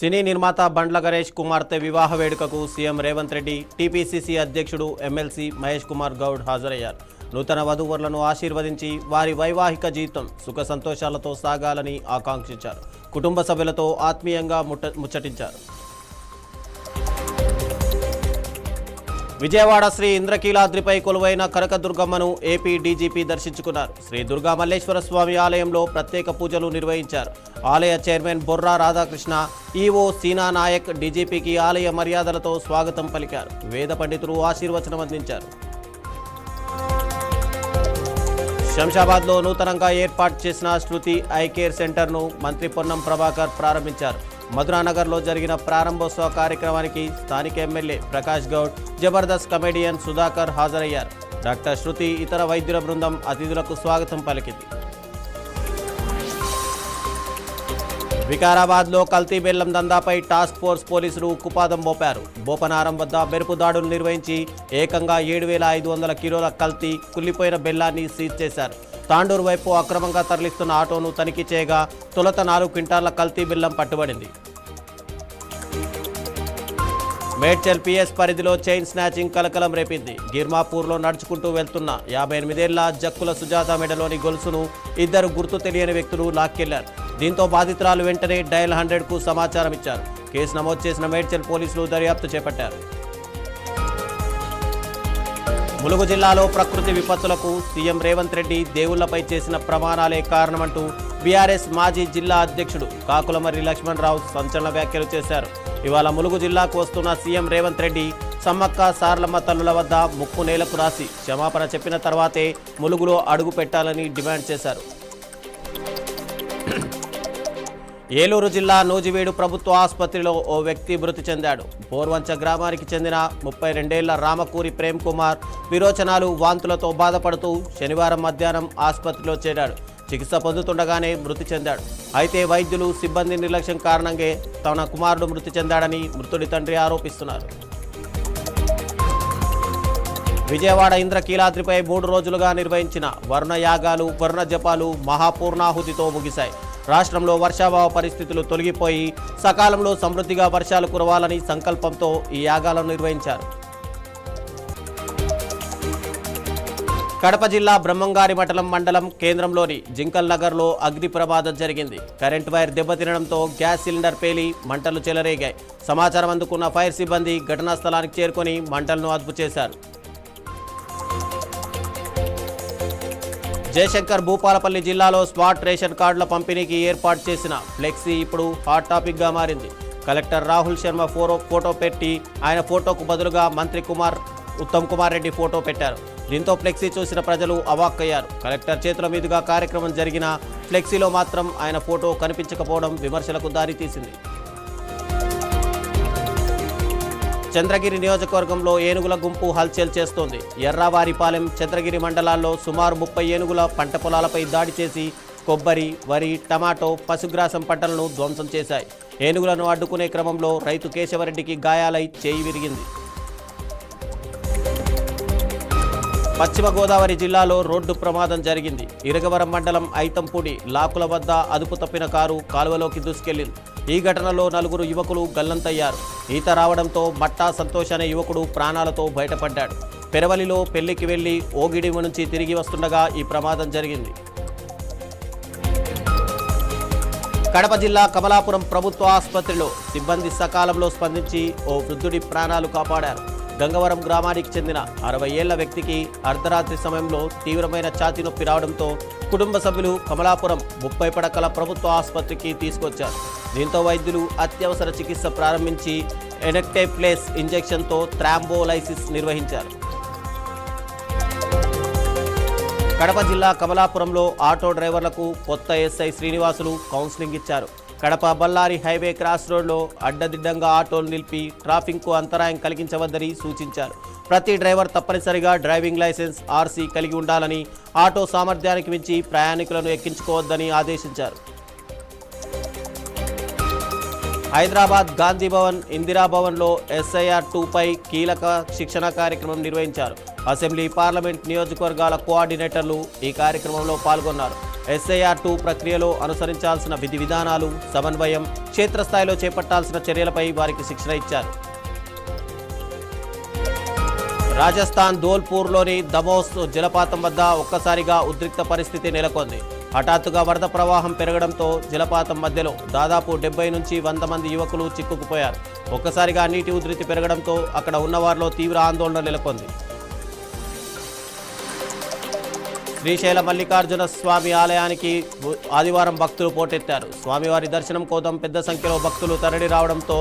సినీ నిర్మాత బండ్ల గణేష్ కుమార్తె వివాహ వేడుకకు సీఎం రేవంత్ రెడ్డి, టీపీసీసీ అధ్యక్షుడు ఎమ్మెల్సీ మహేష్ కుమార్ గౌడ్ హాజరయ్యారు. నూతన వధూవరులను ఆశీర్వదించి వారి వైవాహిక జీవితం సుఖ సంతోషాలతో సాగాలని ఆకాంక్షించారు. కుటుంబ సభ్యులతో ఆత్మీయంగా ముచ్చటించారు. విజయవాడ శ్రీ ఇంద్రకీలాద్రిపై కొలువైన కనకదుర్గమ్మను ఏపీ డీజీపీ దర్శించుకున్నారు. శ్రీ దుర్గా మల్లేశ్వర స్వామి ఆలయంలో ప్రత్యేక పూజలు నిర్వహించారు. ఆలయ చైర్మన్ బొర్రా రాధాకృష్ణ, ఈవో సీనా నాయక్ డీజీపీకి ఆలయ మర్యాదలతో స్వాగతం పలికారు. వేద పండితులు ఆశీర్వచనం అందించారు. శంషాబాద్లో నూతనంగా ఏర్పాటు చేసిన శృతి ఐ కేర్ సెంటర్ను మంత్రి పొన్నం ప్రభాకర్ ప్రారంభించారు. మధురానగర్లో జరిగిన ప్రారంభోత్సవ కార్యక్రమానికి స్థానిక ఎమ్మెల్యే ప్రకాష్ గౌడ్, జబర్దస్త్ కమెడియన్ సుధాకర్ హాజరయ్యారు. డాక్టర్ శృతి ఇతర వైద్యుల బృందం అతిథులకు స్వాగతం పలికింది. వికారాబాద్లో కల్తీ బెల్లం దందాపై టాస్క్ ఫోర్స్ పోలీసులు ఉక్కుపాదం మోపారు. బోపనారం వద్ద మెరుపు దాడులు నిర్వహించి ఏకంగా 7,500 కిలోల కల్తీ కుళ్ళిపోయిన బెల్లాన్ని సీజ్ చేశారు. తాండూరు వైపు అక్రమంగా తరలిస్తున్న ఆటోను తనిఖీ చేయగా తొలుత 4 క్వింటాళ్ల కల్తీ బెల్లం పట్టుబడింది. మేడ్చల్ పిఎస్ పరిధిలో చైన్ స్నాచింగ్ కలకలం రేపింది. గిర్మాపూర్లో నడుచుకుంటూ వెళ్తున్న 58 ఏళ్ల జక్కుల సుజాత మెడలోని గొలుసును 2 గుర్తు తెలియని వ్యక్తులు లాక్కెళ్లారు. దీంతో బాధితురాలు వెంటనే డయల్ 100కు సమాచారం ఇచ్చారు. కేసు నమోదు చేసిన మేడ్చల్ పోలీసులు దర్యాప్తు చేపట్టారు. ములుగు జిల్లాలో ప్రకృతి విపత్తులకు సీఎం రేవంత్ రెడ్డి దేవుళ్లపై చేసిన ప్రమాణాలే కారణమంటూ బీఆర్ఎస్ మాజీ జిల్లా అధ్యక్షుడు కాకులమర్రి లక్ష్మణరావు సంచలన వ్యాఖ్యలు చేశారు. ఇవాళ ములుగు జిల్లాకు వస్తున్న సీఎం రేవంత్ రెడ్డి సమ్మక్క సార్లమ్మ తల్లుల వద్ద ముక్కు నేలకు రాసి క్షమాపణ చెప్పిన తర్వాతే ములుగులో అడుగు పెట్టాలని డిమాండ్ చేశారు. ఏలూరు జిల్లా నూజివీడు ప్రభుత్వ ఆసుపత్రిలో ఓ వ్యక్తి మృతి చెందాడు. బోర్వంచ గ్రామానికి చెందిన 32 ఏళ్ల రామకూరి ప్రేమ్ కుమార్ విరోచనాలు, వాంతులతో బాధపడుతూ శనివారం మధ్యాహ్నం ఆసుపత్రిలో చేరాడు. చికిత్స పొందుతుండగానే మృతి చెందాడు. అయితే వైద్యులు, సిబ్బంది నిర్లక్ష్యం కారణంగా తన కుమారుడు మృతి చెందాడని మృతుడి తండ్రి ఆరోపిస్తున్నారు. విజయవాడ ఇంద్రకీలాద్రిపై 3 రోజులుగా నిర్వహించిన వర్ణ యాగాలు, వర్ణ జపాలు మహాపూర్ణాహుతితో ముగిశాయి. రాష్ట్రంలో వర్షాభావ పరిస్థితులు తొలగిపోయి సకాలంలో సమృద్ధిగా వర్షాలు కురవాలని సంకల్పంతో ఈ యాగాలను నిర్వహించారు. కడప జిల్లా బ్రహ్మంగారి మండలం కేంద్రంలోని జింకల్ నగర్లో అగ్ని ప్రమాదం జరిగింది. కరెంట్ వైర్ దెబ్బతినడంతో గ్యాస్ సిలిండర్ పేలి మంటలు చెలరేగాయి. సమాచారం అందుకున్న ఫైర్ సిబ్బంది ఘటనా స్థలానికి చేరుకొని మంటలను అదుపు చేశారు. జయశంకర్ భూపాలపల్లి జిల్లాలో స్మార్ట్ రేషన్ కార్డుల పంపిణీకి ఏర్పాటు చేసిన ఫ్లెక్సీ ఇప్పుడు హాట్ టాపిక్గా మారింది. కలెక్టర్ రాహుల్ శర్మ ఫోటో పెట్టి ఆయన ఫోటోకు బదులుగా మంత్రి ఉత్తమ్ కుమార్ రెడ్డి ఫోటో పెట్టారు. దీంతో ఫ్లెక్సీ చూసిన ప్రజలు అవాక్కయ్యారు. కలెక్టర్ చేతుల మీదుగా కార్యక్రమం జరిగిన ఫ్లెక్సీలో మాత్రం ఆయన ఫోటో కనిపించకపోవడం విమర్శలకు దారితీసింది. చంద్రగిరి నియోజకవర్గంలో ఏనుగుల గుంపు హల్చల్ చేస్తోంది. ఎర్రావారిపాలెం, చంద్రగిరి మండలాల్లో సుమారు 30 ఏనుగుల పంట పొలాలపై దాడి చేసి కొబ్బరి, వరి, టమాటో, పశుగ్రాసం పంటలను ధ్వంసం చేశాయి. ఏనుగులను అడ్డుకునే క్రమంలో రైతు కేశవరెడ్డికి గాయాలై చేయి విరిగింది. పశ్చిమ గోదావరి జిల్లాలో రోడ్డు ప్రమాదం జరిగింది. ఇరగవరం మండలం ఐతంపూడి లాకుల వద్ద అదుపు తప్పిన కారు కాలువలోకి దూసుకెళ్లింది. ఈ ఘటనలో 4 యువకులు గల్లంతయ్యారు. ఈత రావడంతో మట్టా సంతోష్ అనే యువకుడు ప్రాణాలతో బయటపడ్డాడు. పెరవలిలో పెళ్లికి వెళ్లి ఓగిడి నుంచి తిరిగి వస్తుండగా ఈ ప్రమాదం జరిగింది. కడప జిల్లా కమలాపురం ప్రభుత్వ ఆసుపత్రిలో సిబ్బంది సకాలంలో స్పందించి ఓ వృద్ధుడి ప్రాణాలు కాపాడారు. గంగవరం గ్రామానికి చెందిన 60 ఏళ్ల వ్యక్తికి అర్ధరాత్రి సమయంలో తీవ్రమైన ఛాతీ నొప్పి రావడంతో కుటుంబ సభ్యులు కమలాపురం 30 పడకల ప్రభుత్వ ఆసుపత్రికి తీసుకొచ్చారు. దీంతో వైద్యులు అత్యవసర చికిత్స ప్రారంభించి ఎనెక్టేప్లేస్ ఇంజెక్షన్తో థ్రాంబోలైసిస్ నిర్వహించారు. కడప జిల్లా కమలాపురంలో ఆటో డ్రైవర్లకు కొత్త ఎస్ఐ శ్రీనివాసులు కౌన్సిలింగ్ ఇచ్చారు. కడప బళ్ళారి హైవే క్రాస్ రోడ్లో అడ్డదిడ్డంగా ఆటోలు నిలిపి ట్రాఫిక్కు అంతరాయం కలిగించవద్దని సూచించారు. ప్రతి డ్రైవర్ తప్పనిసరిగా డ్రైవింగ్ లైసెన్స్, ఆర్సీ కలిగి ఉండాలని, ఆటో సామర్థ్యానికి మించి ప్రయాణికులను ఎక్కించుకోవద్దని ఆదేశించారు. హైదరాబాద్ గాంధీ భవన్, ఇందిరా భవన్లో SIR 2పై కీలక శిక్షణ కార్యక్రమం నిర్వహించారు. అసెంబ్లీ, పార్లమెంట్ నియోజకవర్గాల కోఆర్డినేటర్లు ఈ కార్యక్రమంలో పాల్గొన్నారు. SIR 2 ప్రక్రియలో అనుసరించాల్సిన విధి విధానాలు, సమన్వయం, క్షేత్రస్థాయిలో చేపట్టాల్సిన చర్యలపై వారికి శిక్షణ ఇచ్చారు. రాజస్థాన్ ధోల్పూర్లోని దమోస్ జలపాతం వద్ద ఒక్కసారిగా ఉద్రిక్త పరిస్థితి నెలకొంది. హఠాత్తుగా వరద ప్రవాహం పెరగడంతో జలపాతం మధ్యలో దాదాపు 70 నుంచి 100 మంది యువకులు చిక్కుకుపోయారు. ఒక్కసారిగా నీటి ఉధృతి పెరగడంతో అక్కడ ఉన్నవారిలో తీవ్ర ఆందోళన నెలకొంది. శ్రీశైల మల్లికార్జున స్వామి ఆలయానికి ఆదివారం భక్తులు పోటెత్తారు. స్వామివారి దర్శనం కోసం పెద్ద సంఖ్యలో భక్తులు తరలి రావడంతో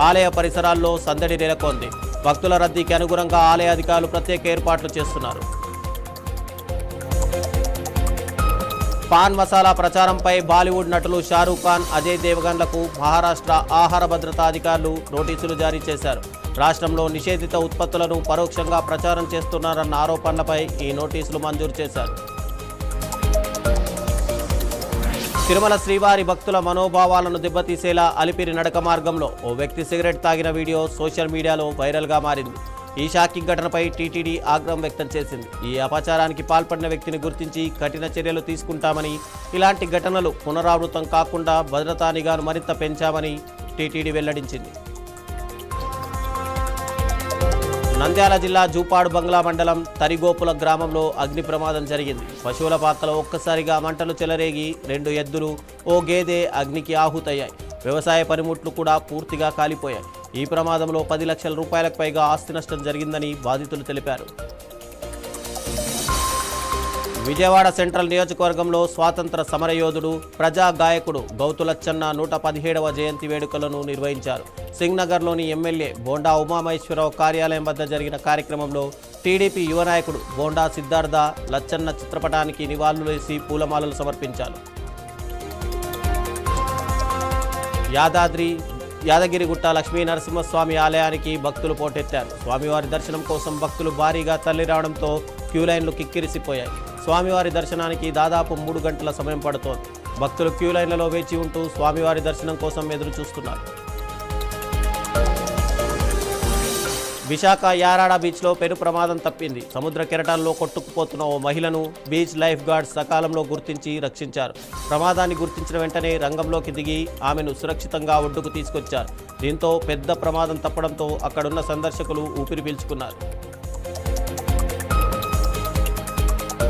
ఆలయ పరిసరాల్లో సందడి నెలకొంది. భక్తుల రద్దీకి అనుగుణంగా ఆలయ అధికారులు ప్రత్యేక ఏర్పాట్లు చేస్తున్నారు. పాన్ మసాలా ప్రచారంపై బాలీవుడ్ నటులు షారూఖ్ ఖాన్, అజయ్ దేవగన్లకు మహారాష్ట్ర ఆహార భద్రతా అధికారులు నోటీసులు జారీ చేశారు. రాష్ట్రంలో నిషేధిత ఉత్పత్తులను పరోక్షంగా ప్రచారం చేస్తున్నారన్న ఆరోపణలపై ఈ నోటీసులు మంజూరు చేశారు. తిరుమల శ్రీవారి భక్తుల మనోభావాలను దెబ్బతీసేలా అలిపిరి నడక మార్గంలో ఓ వ్యక్తి సిగరెట్ తాగిన వీడియో సోషల్ మీడియాలో వైరల్గా మారింది. ఈ షాకింగ్ ఘటనపై టీటీడీ ఆగ్రహం వ్యక్తం చేసింది. ఈ అపచారానికి పాల్పడిన వ్యక్తిని గుర్తించి కఠిన చర్యలు తీసుకుంటామని, ఇలాంటి ఘటనలు పునరావృతం కాకుండా భద్రతా నిఘాను మరింత పెంచామని టీటీడీ వెల్లడించింది. నంద్యాల జిల్లా జూపాడు బంగ్లా మండలం తరిగోపుల గ్రామంలో అగ్ని ప్రమాదం జరిగింది. పశువుల పాకలో ఒక్కసారిగా మంటలు చెలరేగి 2 ఎద్దులు, ఓ గేదె అగ్నికి ఆహుతయ్యాయి. వ్యవసాయ పనిముట్లు కూడా పూర్తిగా కాలిపోయాయి. ఈ ప్రమాదంలో 10 లక్షల రూపాయలకు పైగా ఆస్తి నష్టం జరిగిందని బాధితులు తెలిపారు. విజయవాడ సెంట్రల్ నియోజకవర్గంలో స్వాతంత్ర సమరయోధుడు, ప్రజా గాయకుడు గౌతు లచ్చన్న 117వ జయంతి వేడుకలను నిర్వహించారు. సింగ్నగర్లోని ఎమ్మెల్యే బోండా ఉమామహేశ్వరరావు కార్యాలయం వద్ద జరిగిన కార్యక్రమంలో టీడీపీ యువ నాయకుడు బోండా సిద్ధార్థ లచ్చన్న చిత్రపటానికి నివాళులు వేసి పూలమాలలు సమర్పించారు. యాదగిరిగుట్ట లక్ష్మీ నరసింహస్వామి ఆలయానికి భక్తులు పోటెత్తారు. స్వామివారి దర్శనం కోసం భక్తులు భారీగా తరలిరావడంతో క్యూలైన్లు కిక్కిరిసిపోయాయి. స్వామివారి దర్శనానికి దాదాపు 3 గంటల సమయం పడుతోంది. భక్తులు క్యూలైన్లలో వేచి ఉంటూ స్వామివారి దర్శనం కోసం ఎదురు చూస్తున్నారు. విశాఖ యారాడ బీచ్లో పెను ప్రమాదం తప్పింది. సముద్ర కెరటాల్లో కొట్టుకుపోతున్న ఓ మహిళను బీచ్ లైఫ్ గార్డ్స్ సకాలంలో గుర్తించి రక్షించారు. ప్రమాదాన్ని గుర్తించిన వెంటనే రంగంలోకి దిగి ఆమెను సురక్షితంగా ఒడ్డుకు తీసుకొచ్చారు. దీంతో పెద్ద ప్రమాదం తప్పడంతో అక్కడున్న సందర్శకులు ఊపిరి పీల్చుకున్నారు.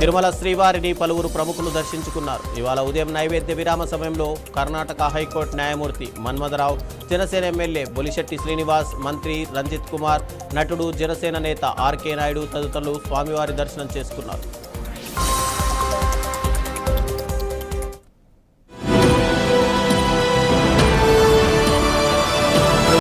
తిరుమల శ్రీవారిని పలువురు ప్రముఖులు దర్శించుకున్నారు. ఇవాళ ఉదయం నైవేద్య విరామ సమయంలో కర్ణాటక హైకోర్టు న్యాయమూర్తి మన్మథరావు, జనసేన ఎమ్మెల్యే బొలిశెట్టి శ్రీనివాస్, మంత్రి రంజిత్ కుమార్, నటుడు జనసేన నేత ఆర్కే నాయుడు తదితరులు స్వామివారి దర్శనం చేసుకున్నారు.